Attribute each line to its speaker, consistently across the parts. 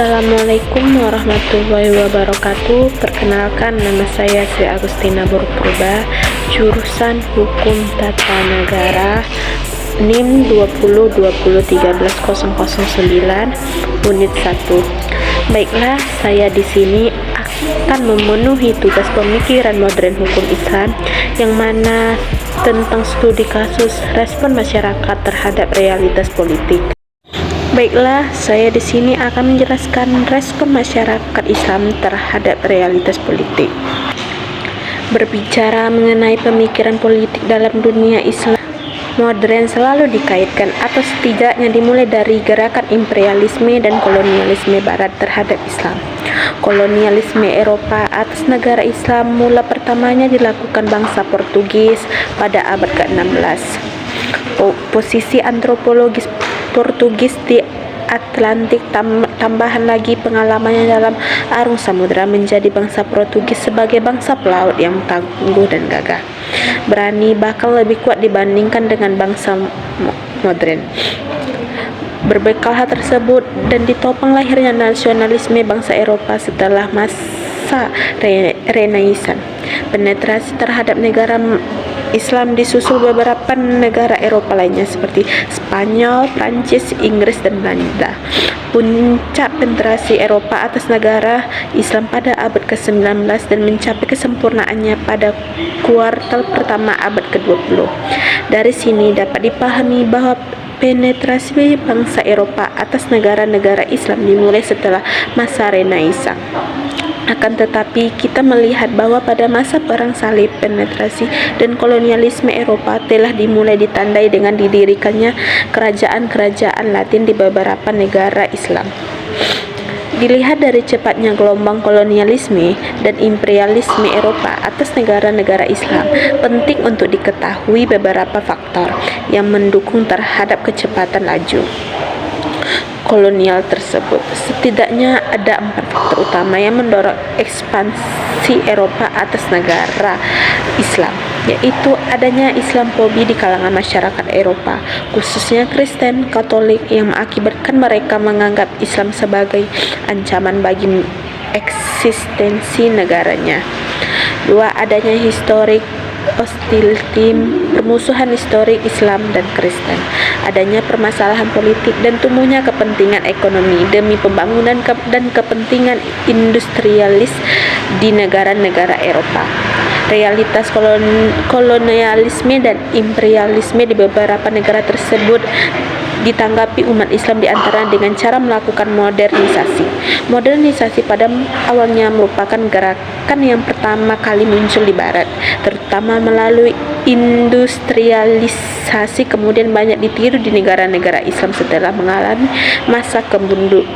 Speaker 1: Assalamualaikum warahmatullahi wabarakatuh. Perkenalkan, nama saya Sri Agustina Purba, jurusan Hukum Tata Negara, NIM 2020130009, unit 1. Baiklah, saya di sini akan memenuhi tugas pemikiran modern hukum Islam yang mana tentang studi kasus respon masyarakat terhadap realitas politik. Baiklah, saya di sini akan menjelaskan respon masyarakat Islam terhadap realitas politik. Berbicara mengenai pemikiran politik dalam dunia Islam modern selalu dikaitkan atau setidaknya dimulai dari gerakan imperialisme dan kolonialisme Barat terhadap Islam. Kolonialisme Eropa atas negara Islam mula pertamanya dilakukan bangsa Portugis pada abad ke-16. Posisi antropologis Portugis di Atlantik tambahan lagi pengalamannya dalam arung samudera menjadi bangsa Portugis sebagai bangsa pelaut yang tangguh dan gagah, berani, bahkan lebih kuat dibandingkan dengan bangsa modern. Berbekal hal tersebut dan ditopang lahirnya nasionalisme bangsa Eropa setelah masa Renaissance, penetrasi terhadap negara Islam disusul beberapa negara Eropa lainnya seperti Spanyol, Prancis, Inggris, dan Belanda. Puncak penetrasi Eropa atas negara Islam pada abad ke-19 dan mencapai kesempurnaannya pada kuartal pertama abad ke-20. Dari sini dapat dipahami bahwa penetrasi bangsa Eropa atas negara-negara Islam dimulai setelah masa Renaissance. Akan tetapi, kita melihat bahwa pada masa Perang Salib, penetrasi dan kolonialisme Eropa telah dimulai ditandai dengan didirikannya kerajaan-kerajaan Latin di beberapa negara Islam. Dilihat dari cepatnya gelombang kolonialisme dan imperialisme Eropa atas negara-negara Islam, penting untuk diketahui beberapa faktor yang mendukung terhadap kecepatan laju kolonial tersebut. Setidaknya ada 4 faktor utama yang mendorong ekspansi Eropa atas negara Islam, yaitu adanya Islamofobi di kalangan masyarakat Eropa, khususnya Kristen Katolik, yang mengakibatkan mereka menganggap Islam sebagai ancaman bagi eksistensi negaranya. 2. Adanya historik hostility, permusuhan historik Islam dan Kristen, adanya permasalahan politik dan tumbuhnya kepentingan ekonomi demi pembangunan dan kepentingan industrialis di negara-negara Eropa. Realitas kolonialisme dan imperialisme di beberapa negara tersebut ditanggapi umat Islam diantara dengan cara melakukan modernisasi. Modernisasi pada awalnya merupakan gerakan yang pertama kali muncul di Barat, terutama melalui industrialisasi, kemudian banyak ditiru di negara-negara Islam setelah mengalami masa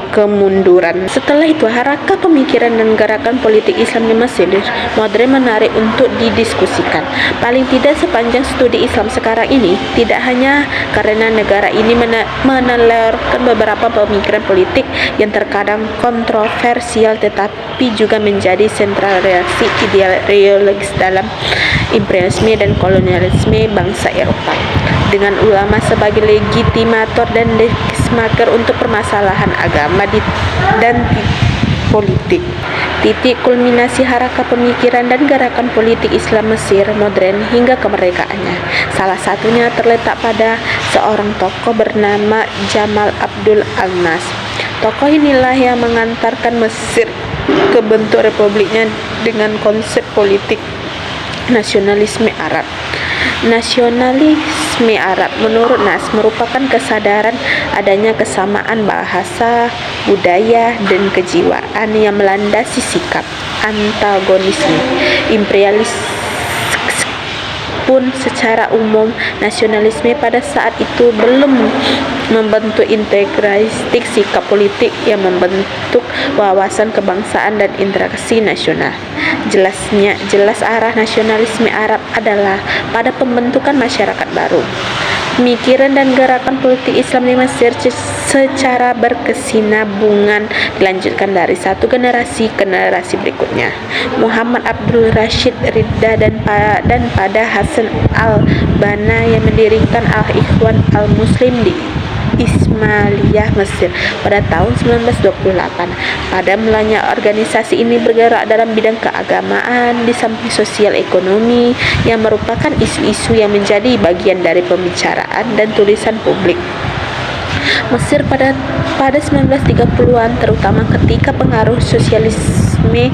Speaker 1: kemunduran. Setelah itu, harakah pemikiran dan gerakan politik Islam di Mesir modern menarik untuk didiskusikan. Paling tidak sepanjang studi Islam sekarang ini, tidak hanya karena negara ini menelurkan beberapa pemikiran politik yang terkadang kontroversial, tetapi juga menjadi sentral reaksi ideologis dalam imperialisme dan kolonialisme bangsa Eropa, dengan ulama sebagai legitimator dan legismaker untuk permasalahan agama dan politik. Titik kulminasi harakah pemikiran dan gerakan politik Islam Mesir modern hingga kemerdekaannya, salah satunya terletak pada seorang tokoh bernama Jamal Abdul Al-Nas. Tokoh inilah yang mengantarkan Mesir ke bentuk republiknya dengan konsep politik nasionalisme Arab. Nasionalisme Arab menurut Nas merupakan kesadaran adanya kesamaan bahasa, budaya, dan kejiwaan yang melandasi sikap antagonisme imperialis. Pun secara umum, nasionalisme pada saat itu belum membentuk integralistik sikap politik yang membentuk wawasan kebangsaan dan interaksi nasional. Jelas arah nasionalisme Arab adalah pada pembentukan masyarakat baru. Pemikiran dan gerakan politik Islam di Mesir secara berkesinambungan dilanjutkan dari satu generasi ke generasi berikutnya. Muhammad Abdul Rashid Ridha dan pada Hasan al-Banna yang mendirikan Al-Ikhwan al-Muslim di Ismailiyah Mesir pada tahun 1928. Pada mulanya organisasi ini bergerak dalam bidang keagamaan di samping sosial ekonomi yang merupakan isu-isu yang menjadi bagian dari pembicaraan dan tulisan publik Mesir pada 1930-an, terutama ketika pengaruh sosialisme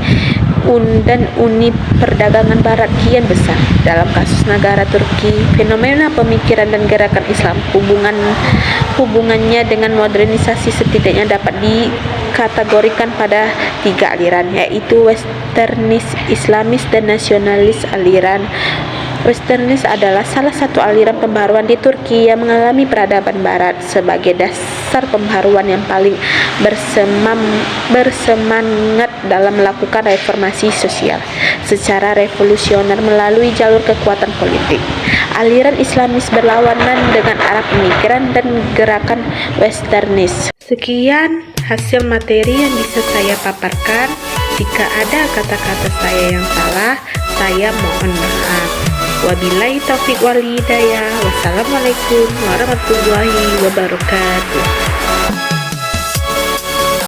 Speaker 1: dan Uni Perdagangan Barat kian besar. Dalam kasus negara Turki, fenomena pemikiran dan gerakan Islam hubungannya dengan modernisasi setidaknya dapat dikategorikan pada 3 aliran, yaitu Westernis, Islamis, dan Nasionalis. Aliran Westernis adalah salah satu aliran pembaruan di Turki yang mengalami peradaban barat sebagai dasar pembaruan yang paling bersemangat dalam melakukan reformasi sosial secara revolusioner melalui jalur kekuatan politik. Aliran Islamis berlawanan dengan arah pemikiran dan gerakan Westernis. Sekian hasil materi yang bisa saya paparkan. Jika ada kata-kata saya yang salah, saya mohon maaf. Wabillahi taufiq wal hidayah. Wassalamualaikum warahmatullahi wabarakatuh.